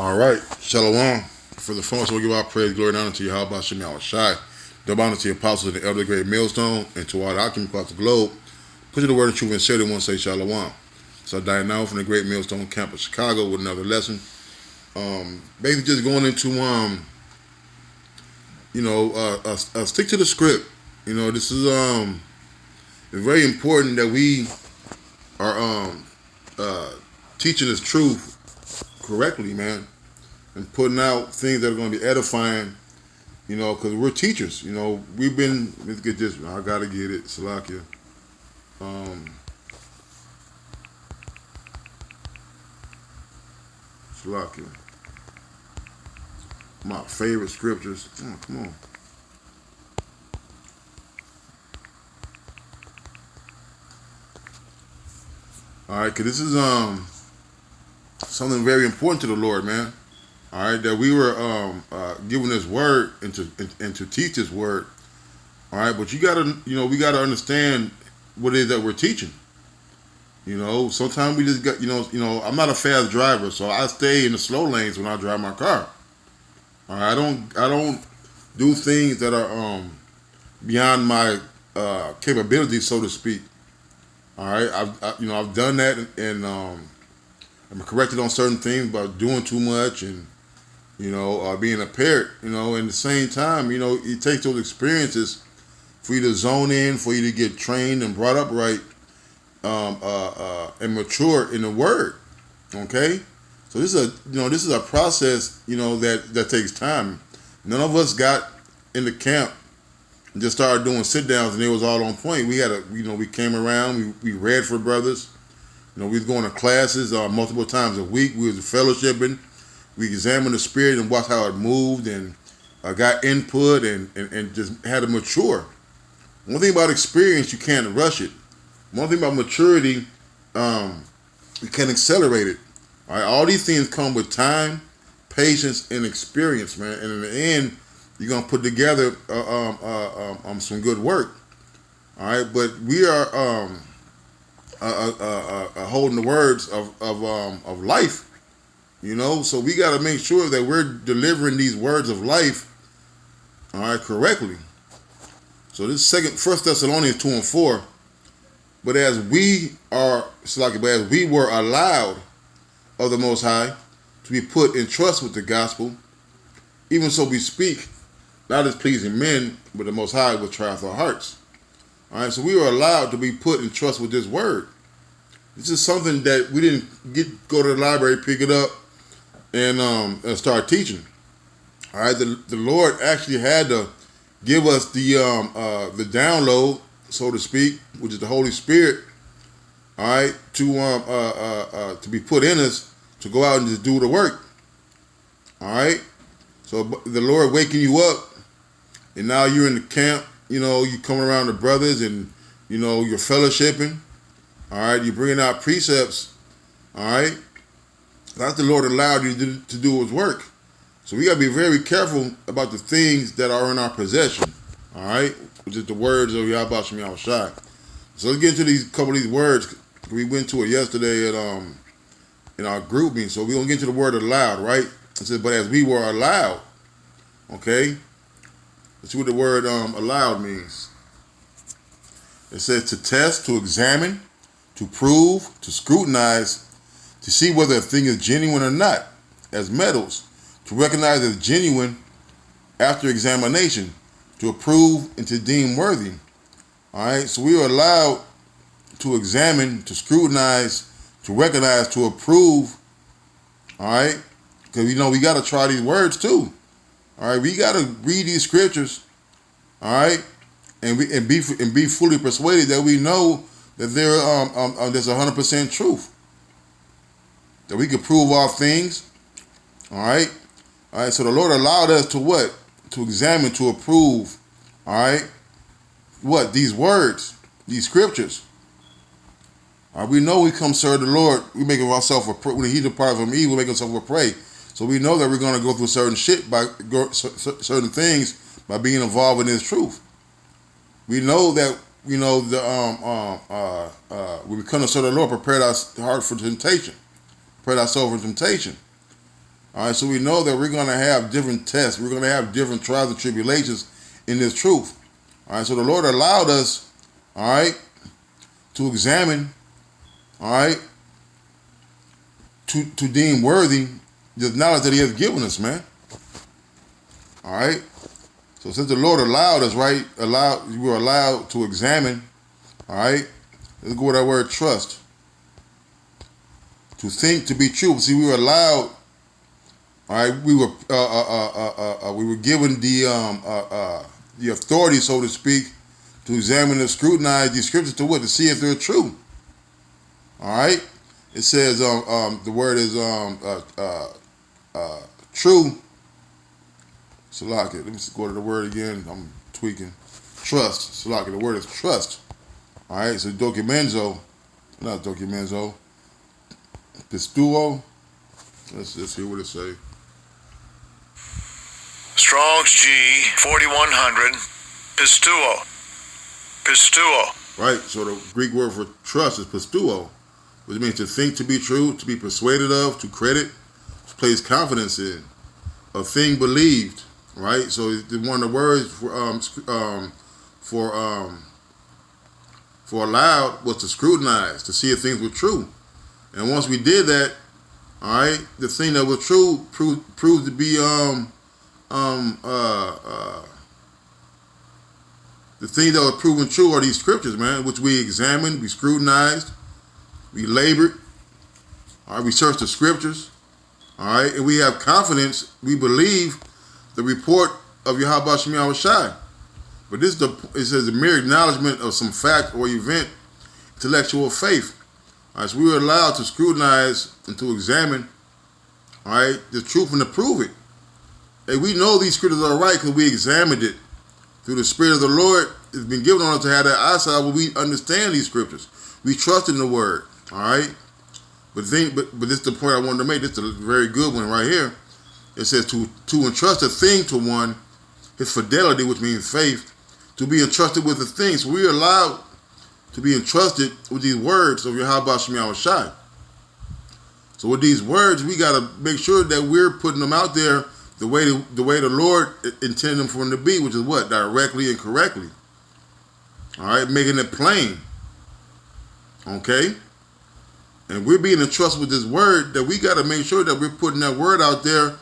All right, Shalom. For the phone, so we give our praise, glory, and honor to you. How about Shemi Shai? Double honor to the apostles of the elder great millstone and to all the occupants across the globe. Put you the word of truth and share it one say Shalom. So I die now from the great millstone camp of Chicago with another lesson. Basically just going into stick to the script. This is it's very important that we are teaching this truth correctly, man, and putting out things that are going to be edifying, because we're teachers. Let's get this, I got to get it, Salakia. Salakia. My favorite scriptures. Oh, come on. All right, because this is something very important to the Lord, man. All right, that we were given this word and to teach this word. All right, but we gotta understand what it is that we're teaching. Sometimes we just got, I'm not a fast driver, so I stay in the slow lanes when I drive my car. All right, I don't do things that are beyond my capabilities, so to speak. All right, I've done that, and I'm corrected on certain things about doing too much and being a parrot. And the same time, it takes those experiences for you to zone in, for you to get trained and brought up right, and mature in the word. Okay, so this is a process that takes time. None of us got in the camp and just started doing sit downs and it was all on point. We came around, we read for brothers. We was going to classes multiple times a week. We was fellowshipping. We examined the spirit and watched how it moved and got input and just had to mature. One thing about experience, you can't rush it. One thing about maturity, you can accelerate it. All right, all these things come with time, patience, and experience, man. And in the end, you're gonna put together some good work. All right, but we are holding the words of life. So we got to make sure that we're delivering these words of life, all right, correctly. So this First Thessalonians 2:4. But as we were allowed of the Most High to be put in trust with the gospel, even so we speak, not as pleasing men, but the Most High will try our hearts. All right, so we were allowed to be put in trust with this word. This is something that we didn't go to the library, pick it up, and start teaching. All right, the Lord actually had to give us the download, so to speak, which is the Holy Spirit. All right, to be put in us to go out and just do the work. All right, so the Lord waking you up, and now you're in the camp. You coming around the brothers, and you're fellowshipping. All right, you're bringing out precepts. All right, that's the Lord allowed you to do His work. So we got to be very careful about the things that are in our possession. All right, which is the words of Yahweh Shem Yahushai. So let's get into couple of these words. We went to it yesterday in our group meeting. So we're gonna get to the word allowed, right? It says, but as we were allowed, okay. Let's see what the word allowed means. It says to test, to examine, to prove, to scrutinize, to see whether a thing is genuine or not, as metals, to recognize as genuine after examination, to approve and to deem worthy. All right, so we are allowed to examine, to scrutinize, to recognize, to approve. All right, because we got to try these words too. All right, we got to read these scriptures. All right, and be fully persuaded that we know that there's 100% truth. That we can prove all things. All right. So the Lord allowed us to what? To examine, to approve. All right. What? These words, these scriptures. All right, we know we come serve the Lord. We make ourselves when He depart from evil, we make ourselves a prey. So we know that we're going to go through certain certain things by being involved in His truth. We know that when we come to serve the Lord, prepared our heart for temptation, prepared our soul for temptation. All right, so we know that we're going to have different tests. We're going to have different trials and tribulations in this truth. All right, so the Lord allowed us, all right, to examine, all right, to deem worthy the knowledge that he has given us, man. All right. So since the Lord allowed us, right, we were allowed to examine, all right, let's go with that word trust. To think, to be true. See, we were allowed, all right, we were given the authority, so to speak, to examine and scrutinize these scriptures to what? To see if they're true. All right. It says the word is true. Salaki. Let me go to the word again. I'm tweaking. Trust. Salaki. The word is trust. All right. So documenzo, not documenzo. Pistuo. Let's see what it say. Strong's G 4100. Pistuo. Pistuo. Right. So the Greek word for trust is pistuo, which means to think, to be true, to be persuaded of, to credit, to place confidence in, a thing believed. Right. So one of the words for allowed was to scrutinize, to see if things were true. And once we did that, all right, the thing that was true proved to be the things that were proven true are these scriptures, man, which we examined, we scrutinized, we labored, all right, we searched the scriptures, all right, and we have confidence, we believe the report of Yahweh Shem Yahushai. But this is it says the mere acknowledgement of some fact or event, intellectual faith. All right, so we were allowed to scrutinize and to examine, all right, the truth and to prove it. And we know these scriptures are right because we examined it through the Spirit of the Lord. It's been given on us to have that eyesight where we understand these scriptures. We trust in the word, all right. But this is the point I wanted to make. This is a very good one right here. It says to entrust a thing to one, his fidelity, which means faith, to be entrusted with a thing. So we are allowed to be entrusted with these words of Yahweh Shem Yahushai. So with these words, we got to make sure that we're putting them out there the way the Lord intended them for them to be, which is what? Directly and correctly. All right, making it plain. Okay? And we're being entrusted with this word that we got to make sure that we're putting that word out there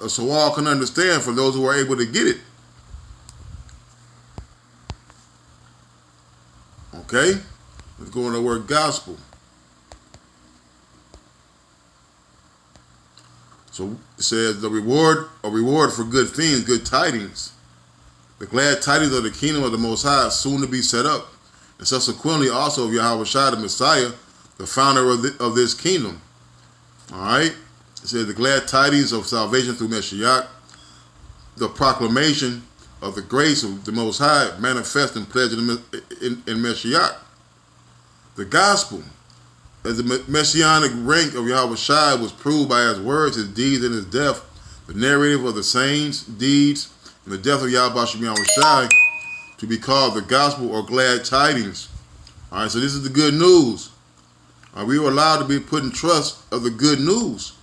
so all can understand, for those who are able to get it. Okay? Let's go into the word gospel. So it says a reward for good things, good tidings. The glad tidings of the kingdom of the Most High soon to be set up. And subsequently also of Yahweh Shai, the Messiah, the founder of this kingdom. All right? It says the glad tidings of salvation through Mashiach, the proclamation of the grace of the Most High manifest and pledged in Mashiach. The gospel, as the messianic rank of Yahweh Shai was proved by his words, his deeds, and his death, the narrative of the saints, deeds, and the death of Yahweh Shem Yahushai, to be called the gospel or glad tidings. All right, so this is the good news. All right, we were allowed to be put in trust of the good news.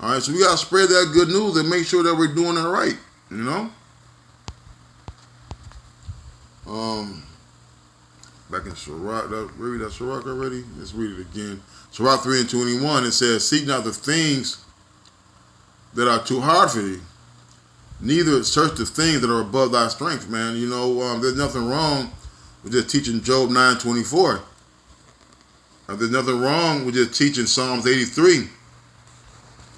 All right, so we got to spread that good news and make sure that we're doing it right, you know? Back in Sirach, read that Sirach already? Let's read it again. Sirach 3:21, it says, seek not the things that are too hard for thee, neither search the things that are above thy strength, man. You know, there's nothing wrong with just teaching Job 9:24. There's nothing wrong with just teaching Psalms 83.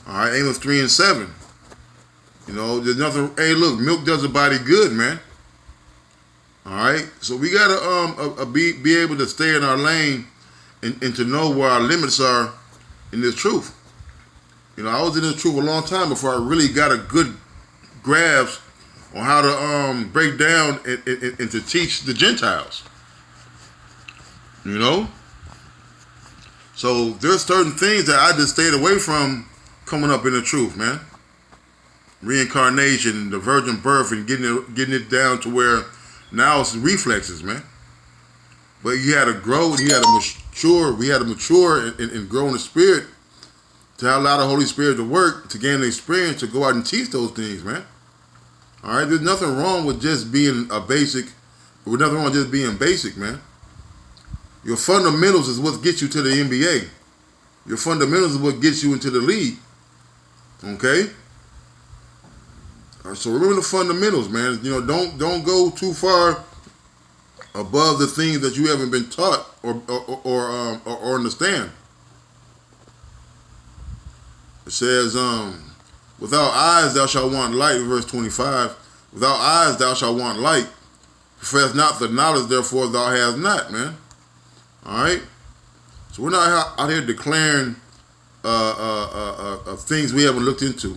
All right, Amos 3:7. You know, there's nothing. Hey, look, milk does the body good, man. All right, so we gotta be able to stay in our lane and to know where our limits are in this truth. You know, I was in this truth a long time before I really got a good grasp on how to break down and to teach the Gentiles. You know, so there's certain things that I just stayed away from coming up in the truth, man. Reincarnation, the virgin birth, and getting it down to where now it's reflexes, man. But you had to grow and you had to mature. We had to mature and grow in the spirit to allow the Holy Spirit to work, to gain the experience, to go out and teach those things, man. All right, there's nothing wrong with just being a basic. There's nothing wrong with just being basic, man. Your fundamentals is what gets you to the NBA. Your fundamentals is what gets you into the league. Okay? All right, so remember the fundamentals, man. You know, don't go too far above the things that you haven't been taught or understand. It says, without eyes thou shalt want light, verse 25. Without eyes thou shalt want light. Profess not the knowledge, therefore thou hast not, man. All right? So we're not out here declaring things we haven't looked into.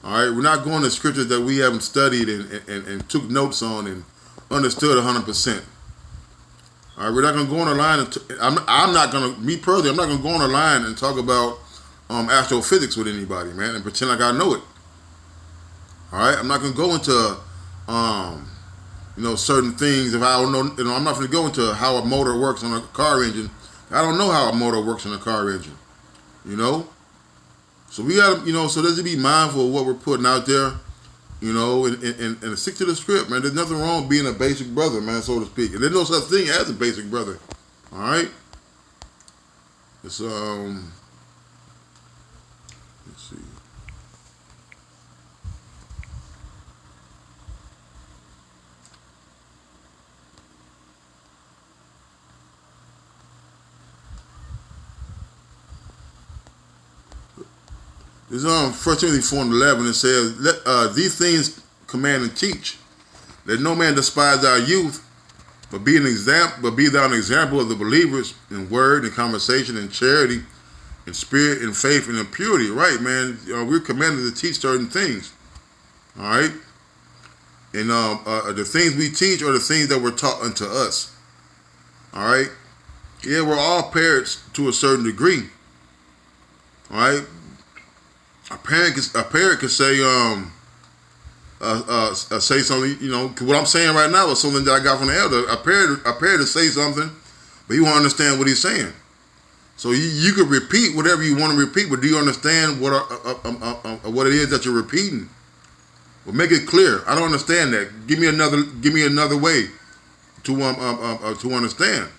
All right? We're not going to scriptures that we haven't studied and took notes on and understood 100%. All right? We're not going to go on the line. I'm not going to, me personally, I'm not going to go on the line and talk about astrophysics with anybody, man, and pretend like I know it. All right? I'm not going to go into, certain things. If I don't know, I'm not going to go into how a motor works on a car engine. I don't know how a motor works on a car engine, So we got to, so let's be mindful of what we're putting out there, and stick to the script, man. There's nothing wrong with being a basic brother, man, so to speak. And there's no such thing as a basic brother, all right? It's, let's see. It's 1 Timothy 4:11. It says, "Let these things command and teach. Let no man despise our youth, but be thou an example of the believers in word and conversation and charity, in spirit and faith and in purity." Right, man. We're commanded to teach certain things. All right, and the things we teach are the things that were taught unto us. All right. Yeah, we're all parents to a certain degree. All right. A parent could say say something, what I'm saying right now is something that I got from the elder. A parent to say something, but you won't understand what he's saying. So you could repeat whatever you want to repeat, but do you understand what it is that you're repeating? Well, make it clear. I don't understand that. Give me another way to understand.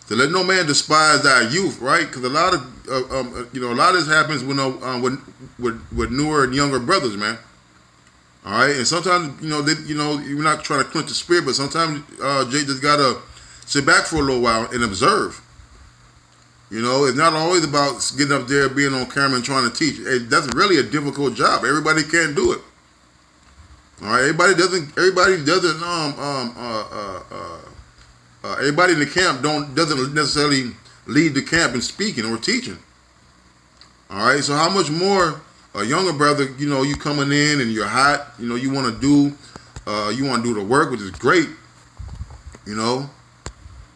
So let no man despise thy youth, right? Because a lot of this happens with newer and younger brothers, man. All right, and sometimes you're not trying to clench the spirit, but sometimes Jay just gotta sit back for a little while and observe. It's not always about getting up there, being on camera, and trying to teach. Hey, that's really a difficult job. Everybody can't do it. All right, everybody doesn't. Everybody in the camp doesn't necessarily lead the camp in speaking or teaching. All right, so how much more a younger brother? You coming in and you're hot. You want to do the work, which is great.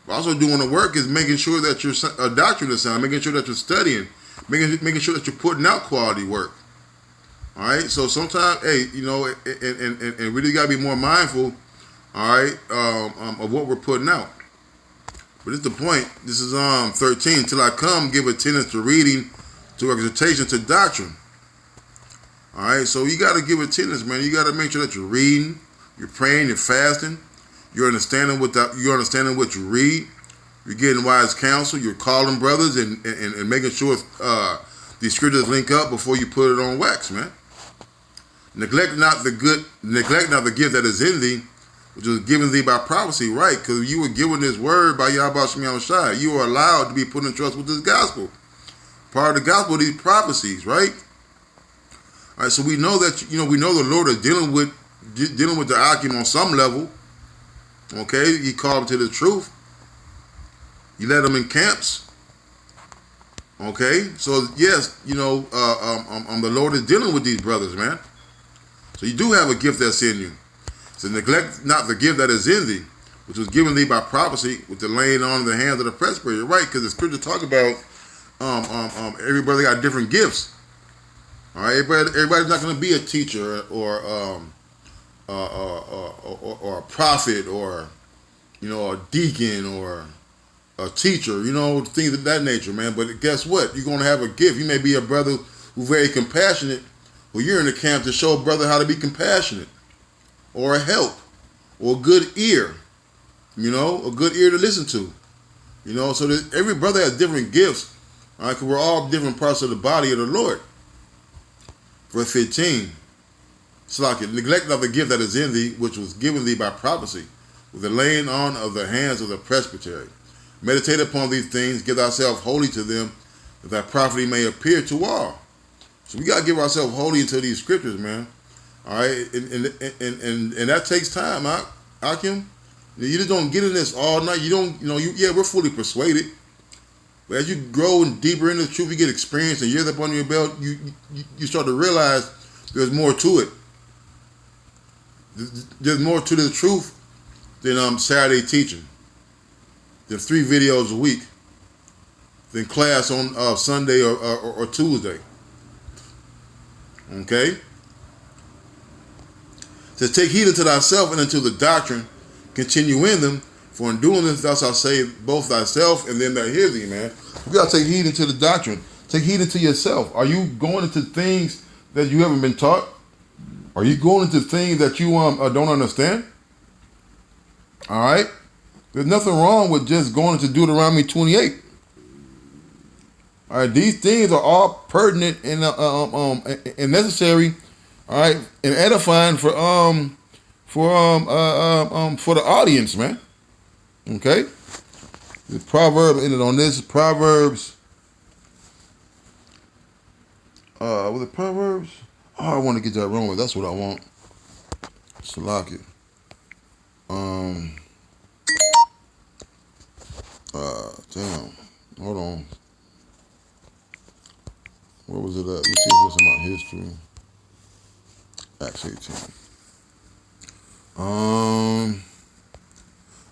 Also doing the work is making sure that your doctrine is sound, making sure that you're studying, making sure that you're putting out quality work. All right, so sometimes, hey, and we just gotta be more mindful. All right, of what we're putting out. But it's the point. This is 13. Till I come, give attendance to reading, to exhortation, to doctrine. All right, so you got to give attendance, man. You got to make sure that you're reading, you're praying, you're fasting, you're understanding what you read, you're getting wise counsel, you're calling brothers and making sure these scriptures link up before you put it on wax, man. Neglect not the gift that is in thee, which was given thee by prophecy, right? Because you were given this word by Yahweh Shemi Shai. You are allowed to be put in trust with this gospel. Part of the gospel, these prophecies, right? All right, so we know that we know the Lord is dealing with the Akim on some level. Okay, He called them to the truth. He led them in camps. Okay, so yes, the Lord is dealing with these brothers, man. So you do have a gift that's in you. So neglect not the gift that is in thee, which was given thee by prophecy, with the laying on of the hands of the presbyter. Right, because the scripture talk about everybody got different gifts. All right, everybody's not going to be a teacher or a prophet or a deacon or a teacher, things of that nature, man. But guess what? You're gonna have a gift. You may be a brother who's very compassionate. Well, you're in the camp to show a brother how to be compassionate, or a help, or a good ear. A good ear to listen to. So every brother has different gifts. All right, because we're all different parts of the body of the Lord. Verse 15. Slack, neglect not the gift that is in thee, which was given thee by prophecy, with the laying on of the hands of the presbytery. Meditate upon these things, give thyself wholly to them, that thy prophecy may appear to all. So we gotta give ourselves wholly into these scriptures, man. All right, and that takes time, Akim. You just don't get in this all night. You don't, we're fully persuaded. But as you grow deeper into the truth, you get experience and years up under your belt, you start to realize there's more to it. There's more to the truth than Saturday teaching, than 3 videos a week, than class on Sunday or Tuesday. Okay? It says, take heed unto thyself and unto the doctrine, continue in them, for in doing this thou shalt save both thyself and them that hear thee, man. You gotta take heed into the doctrine. Take heed into yourself. Are you going into things that you haven't been taught? Are you going into things that you don't understand? All right? There's nothing wrong with just going into Deuteronomy 28. All right, these things are all pertinent and necessary, all right, and edifying for the audience, man. Okay? The proverb ended on this. Proverbs. Was it Proverbs? Oh, I want to get that wrong. That's what I want. Salaki. Damn. Hold on. Where was it at? Let's see if it's about history. Acts 18.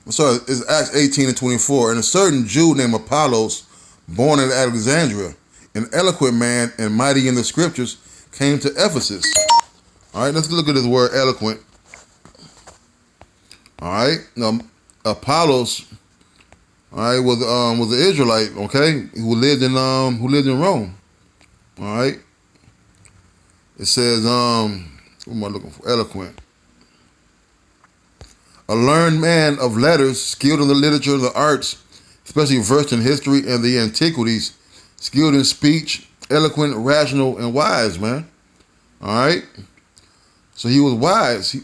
I'm sorry, it's Acts 18:24. And a certain Jew named Apollos, born in Alexandria, an eloquent man and mighty in the scriptures, came to Ephesus. All right, let's look at this word eloquent. All right, now Apollos, all right, was an Israelite, okay, who lived in Rome. All right, it says what am I looking for? Eloquent. A learned man of letters, skilled in the literature of the arts, especially versed in history and the antiquities, skilled in speech, eloquent, rational, and wise, man. All right. So he was wise. He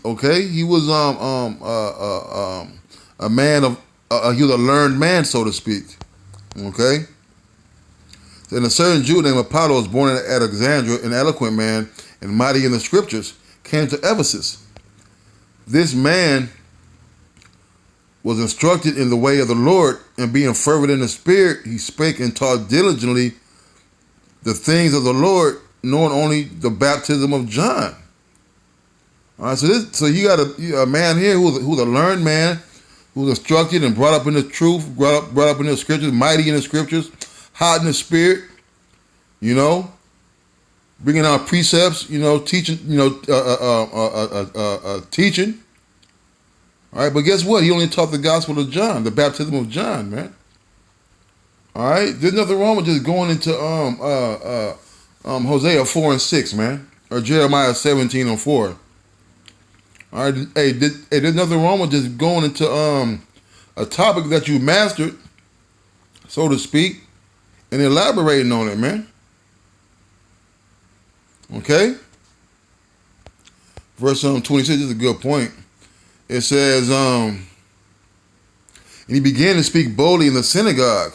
was a man of he was a learned man, so to speak. Okay. Then a certain Jew named Apollos, born in Alexandria, an eloquent man and mighty in the scriptures, came to Ephesus. This man was instructed in the way of the Lord, and being fervent in the spirit, he spake and taught diligently the things of the Lord, knowing only the baptism of John. All right, so you got a man here who's a learned man, who's instructed and brought up in the truth, brought up in the scriptures, mighty in the scriptures, hot in the spirit, bringing out precepts, teaching, teaching. All right, but guess what? He only taught the gospel of John, the baptism of John, man. All right, there's nothing wrong with just going into Hosea 4:6, man, or Jeremiah 17:4. All right, hey, there's nothing wrong with just going into a topic that you mastered, so to speak, and elaborating on it, man. Okay. Verse 26 is a good point. It says, and he began to speak boldly in the synagogue,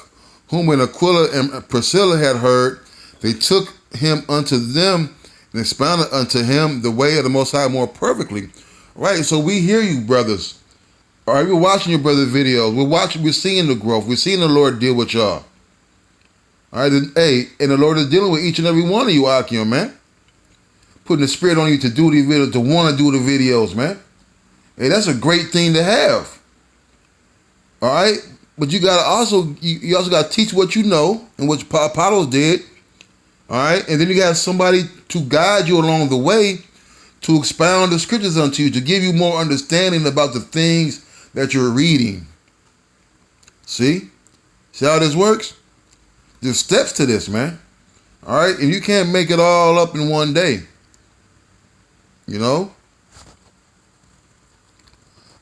whom when Aquila and Priscilla had heard, they took him unto them and expounded unto him the way of the Most High more perfectly. Right, so we hear you, brothers. All right, we're watching your brother videos. We're seeing the growth. We're seeing the Lord deal with y'all. All right, and the Lord is dealing with each and every one of you, Akim, man. Putting the spirit on you to do these videos, to want to do the videos, man. Hey, that's a great thing to have. All right, but you also got to teach what you know, and what Apollos did. All right, and then you got somebody to guide you along the way, to expound the scriptures unto you, to give you more understanding about the things that you're reading. See, See how this works? There's steps to this, man. All right? And you can't make it all up in one day. You know?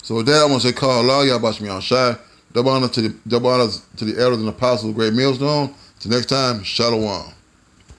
So with that, I want to say, call Allah, y'all about me on shy. Double honor to the elders and apostles of Great Millstone. Till next time, Shalom.